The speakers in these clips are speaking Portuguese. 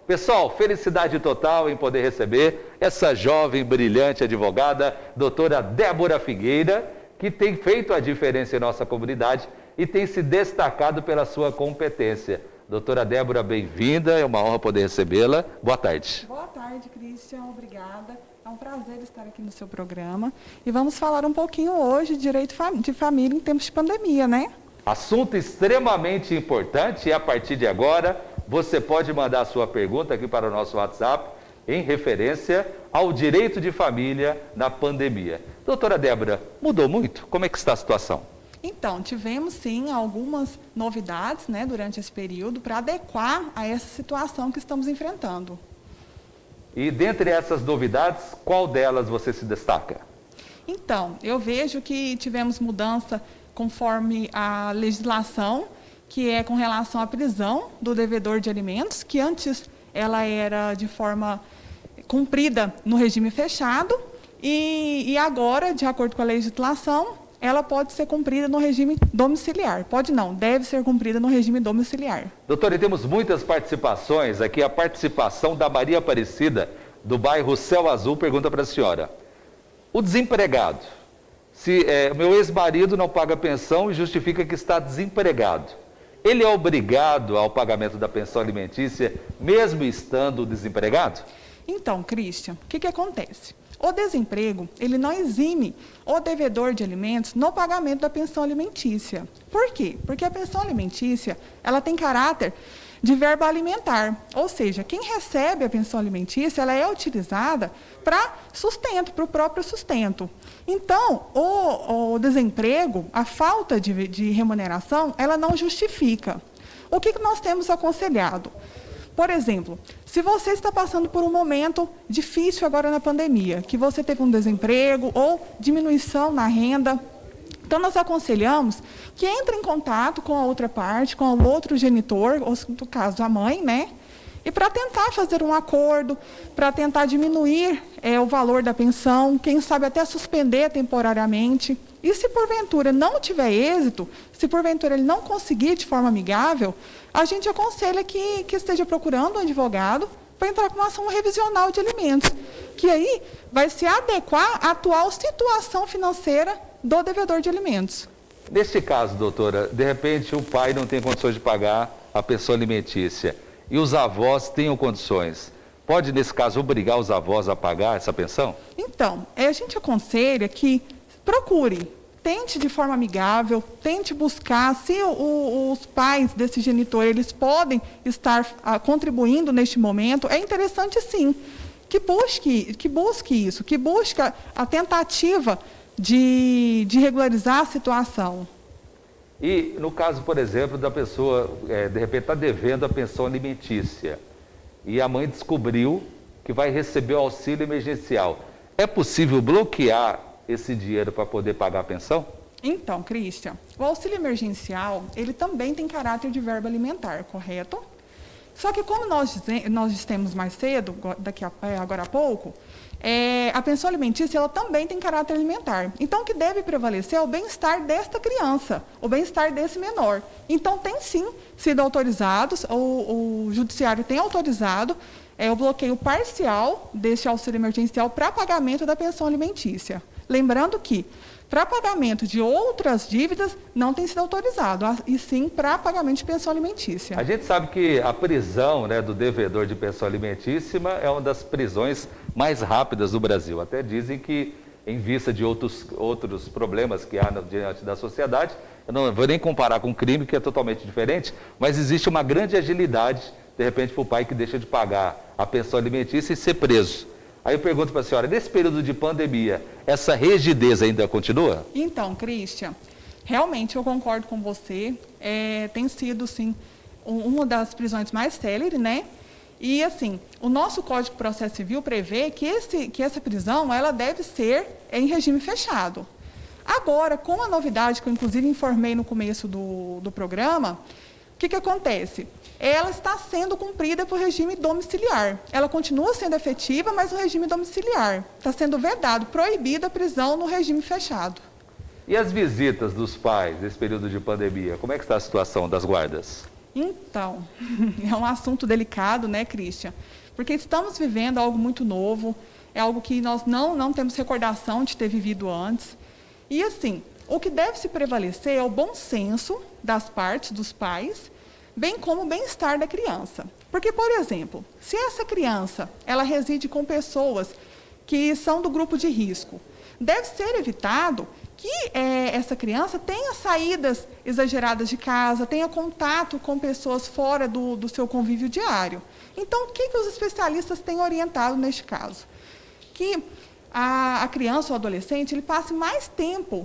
Pessoal, felicidade total em poder receber essa jovem, brilhante advogada, doutora Débora Figueira, que tem feito a diferença em nossa comunidade e tem se destacado pela sua competência. Doutora Débora, bem-vinda, é uma honra poder recebê-la. Boa tarde. Boa tarde, Christian, obrigada. É um prazer estar aqui no seu programa. E vamos falar um pouquinho hoje de direito de família em tempos de pandemia, né? Assunto extremamente importante e a partir de agora você pode mandar a sua pergunta aqui para o nosso WhatsApp em referência ao direito de família na pandemia. Doutora Débora, mudou muito? Como é que está a situação? Então, tivemos sim algumas novidades, né, durante esse período para adequar a essa situação que estamos enfrentando. E dentre essas novidades, qual delas você se destaca? Então, eu vejo que tivemos mudança conforme a legislação, que é com relação à prisão do devedor de alimentos, que antes ela era de forma cumprida no regime fechado e agora, de acordo com a legislação, ela pode ser cumprida no regime domiciliar. Pode não, deve ser cumprida no regime domiciliar. Doutora, e temos muitas participações aqui. A participação da Maria Aparecida, do bairro Céu Azul, pergunta para a senhora. O desempregado, se meu ex-marido não paga pensão e justifica que está desempregado, ele é obrigado ao pagamento da pensão alimentícia, mesmo estando desempregado? Então, Christian, o que acontece? O desemprego, ele não exime o devedor de alimentos no pagamento da pensão alimentícia. Por quê? Porque a pensão alimentícia, ela tem caráter de verba alimentar, ou seja, quem recebe a pensão alimentícia, ela é utilizada para sustento, para o próprio sustento. Então, o desemprego, a falta de remuneração, ela não justifica. O que nós temos aconselhado? Por exemplo, se você está passando por um momento difícil agora na pandemia, que você teve um desemprego ou diminuição na renda, então nós aconselhamos que entre em contato com a outra parte, com o outro genitor, ou no caso a mãe, né? E para tentar fazer um acordo, para tentar diminuir o valor da pensão, quem sabe até suspender temporariamente. E se porventura não tiver êxito, se porventura ele não conseguir de forma amigável, a gente aconselha que esteja procurando um advogado para entrar com uma ação revisional de alimentos, que aí vai se adequar à atual situação financeira do devedor de alimentos. Neste caso, doutora, de repente o pai não tem condições de pagar a pensão alimentícia e os avós tenham condições. Pode, nesse caso, obrigar os avós a pagar essa pensão? Então, a gente aconselha que procure, tente de forma amigável, tente buscar, se os pais desse genitor, eles podem estar contribuindo neste momento, é interessante sim, que busque isso, que busque a tentativa de regularizar a situação. E no caso, por exemplo, da pessoa, de repente, está devendo a pensão alimentícia e a mãe descobriu que vai receber o auxílio emergencial, é possível bloquear esse dinheiro para poder pagar a pensão? Então, Christian, o auxílio emergencial, ele também tem caráter de verba alimentar, correto? Só que como nós dissemos mais cedo, agora há pouco, a pensão alimentícia ela também tem caráter alimentar. Então, o que deve prevalecer é o bem-estar desta criança, o bem-estar desse menor. Então, tem sim sido autorizados, o judiciário tem autorizado o bloqueio parcial deste auxílio emergencial para pagamento da pensão alimentícia. Lembrando que, para pagamento de outras dívidas, não tem sido autorizado, e sim para pagamento de pensão alimentícia. A gente sabe que a prisão, né, do devedor de pensão alimentícia é uma das prisões mais rápidas do Brasil. Até dizem que, em vista de outros problemas que há diante da sociedade, eu não vou nem comparar com crime, que é totalmente diferente, mas existe uma grande agilidade, de repente, para o pai que deixa de pagar a pensão alimentícia e ser preso. Aí eu pergunto para a senhora, nesse período de pandemia, essa rigidez ainda continua? Então, Christian, realmente eu concordo com você, tem sido, sim, uma das prisões mais céleres, né? E, assim, o nosso Código de Processo Civil prevê que essa prisão, ela deve ser em regime fechado. Agora, com a novidade que eu, inclusive, informei no começo do programa, o que acontece? Ela está sendo cumprida por regime domiciliar. Ela continua sendo efetiva, mas no regime domiciliar. Está sendo vedado, proibida a prisão no regime fechado. E as visitas dos pais nesse período de pandemia? Como é que está a situação das guardas? Então, é um assunto delicado, né, Cristian? Porque estamos vivendo algo muito novo, é algo que nós não temos recordação de ter vivido antes. E, assim, o que deve se prevalecer é o bom senso das partes, dos pais, bem como o bem-estar da criança. Porque, por exemplo, se essa criança ela reside com pessoas que são do grupo de risco, deve ser evitado que essa criança tenha saídas exageradas de casa, tenha contato com pessoas fora do seu convívio diário. Então, o que os especialistas têm orientado neste caso? Que a criança ou adolescente ele passe mais tempo,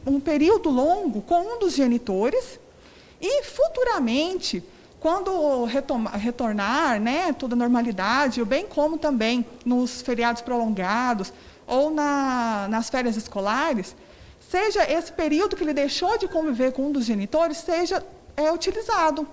um período longo com um dos genitores e, futuramente, quando retornar, né, toda a normalidade, bem como também nos feriados prolongados ou nas férias escolares, seja esse período que ele deixou de conviver com um dos genitores, seja utilizado.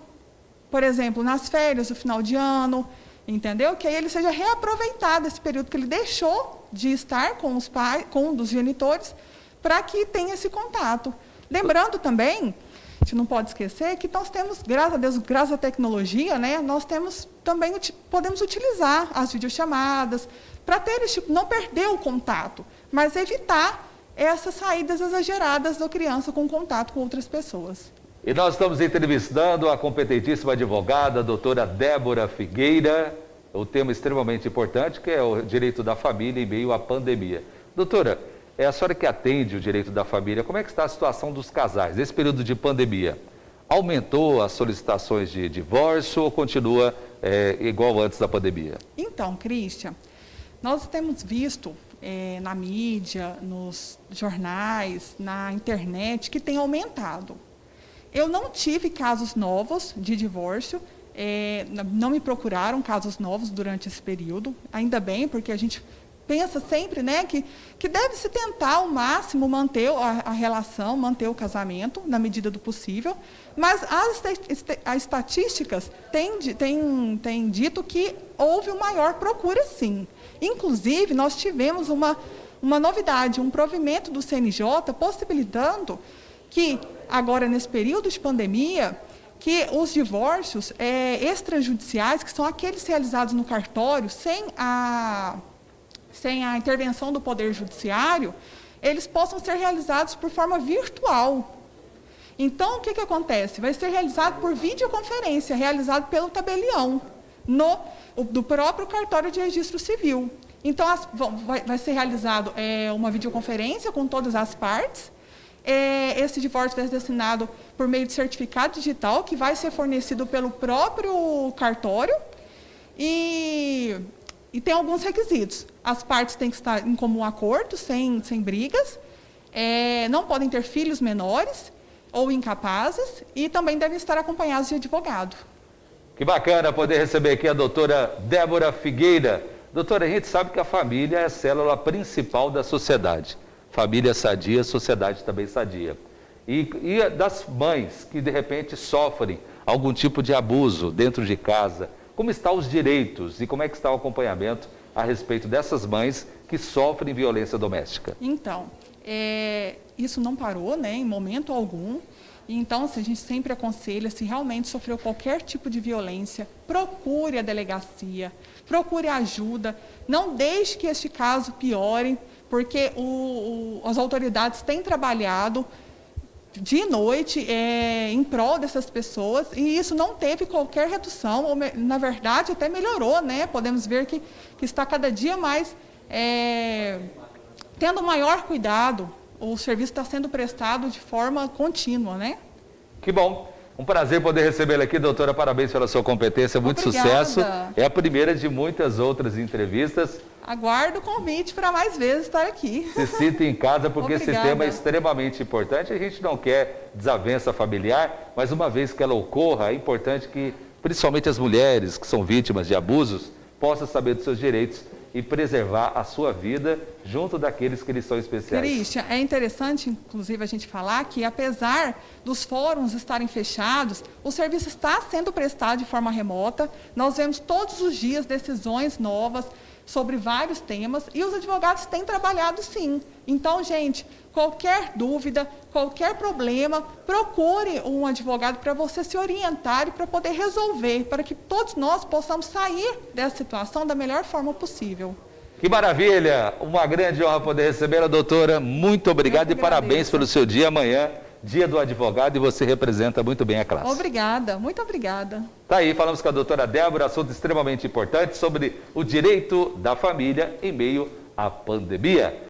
Por exemplo, nas férias do final de ano, entendeu? Que aí ele seja reaproveitado esse período que ele deixou de estar com os pais, com um dos genitores, para que tenha esse contato. Lembrando também, a gente não pode esquecer que nós temos, graças a Deus, graças à tecnologia, né, nós temos também podemos utilizar as videochamadas para ter não perder o contato, mas evitar essas saídas exageradas da criança com contato com outras pessoas. E nós estamos entrevistando a competentíssima advogada, a doutora Débora Figueira, o tema extremamente importante, que é o direito da família em meio à pandemia. Doutora, é a senhora que atende o direito da família, como é que está a situação dos casais nesse período de pandemia? Aumentou as solicitações de divórcio ou continua igual antes da pandemia? Então, Cristian, nós temos visto na mídia, nos jornais, na internet, que tem aumentado. Eu não tive casos novos de divórcio, não me procuraram casos novos durante esse período, ainda bem, porque a gente pensa sempre, né, que deve-se tentar ao máximo manter a relação, manter o casamento, na medida do possível, mas as estatísticas têm dito que houve uma maior procura, sim. Inclusive, nós tivemos uma novidade, um provimento do CNJ possibilitando que, agora nesse período de pandemia, que os divórcios extrajudiciais, que são aqueles realizados no cartório, sem a intervenção do Poder Judiciário, eles possam ser realizados por forma virtual. Então, o que acontece? Vai ser realizado por videoconferência, realizado pelo tabelião, do próprio cartório de registro civil. Então, vai ser realizado uma videoconferência com todas as partes. Esse divórcio vai ser assinado por meio de certificado digital, que vai ser fornecido pelo próprio cartório, e tem alguns requisitos. As partes têm que estar em comum acordo, sem brigas, não podem ter filhos menores ou incapazes, e também devem estar acompanhados de advogado. Que bacana poder receber aqui a doutora Débora Figueira. Doutora, a gente sabe que a família é a célula principal da sociedade. Família sadia, sociedade também sadia. E das mães que, de repente, sofrem algum tipo de abuso dentro de casa, como estão os direitos e como é que está o acompanhamento a respeito dessas mães que sofrem violência doméstica? Então, isso não parou, né, em momento algum. Então, a gente sempre aconselha, se realmente sofreu qualquer tipo de violência, procure a delegacia, procure ajuda, não deixe que este caso piore, porque as autoridades têm trabalhado de noite em prol dessas pessoas, e isso não teve qualquer redução, ou na verdade até melhorou, né? Podemos ver que está cada dia mais tendo maior cuidado, o serviço está sendo prestado de forma contínua, né? Que bom! Um prazer poder recebê-la aqui, doutora. Parabéns pela sua competência, muito Obrigada. Sucesso. É a primeira de muitas outras entrevistas. Aguardo o convite para mais vezes estar aqui. Se sinta em casa, porque Obrigada. esse tema é extremamente importante. A gente não quer desavença familiar, mas uma vez que ela ocorra, é importante que, principalmente as mulheres que são vítimas de abusos, possam saber dos seus direitos e preservar a sua vida junto daqueles que lhes são especiais. Cristian, é interessante, inclusive, a gente falar que, apesar dos fóruns estarem fechados, o serviço está sendo prestado de forma remota. Nós vemos todos os dias decisões novas sobre vários temas e os advogados têm trabalhado sim. Então, gente, qualquer dúvida, qualquer problema, procure um advogado para você se orientar e para poder resolver, para que todos nós possamos sair dessa situação da melhor forma possível. Que maravilha! Uma grande honra poder receber a doutora. Muito obrigado e parabéns pelo seu dia amanhã, dia do advogado, e você representa muito bem a classe. Obrigada, muito obrigada. Tá aí, falamos com a doutora Débora, assunto extremamente importante sobre o direito da família em meio à pandemia.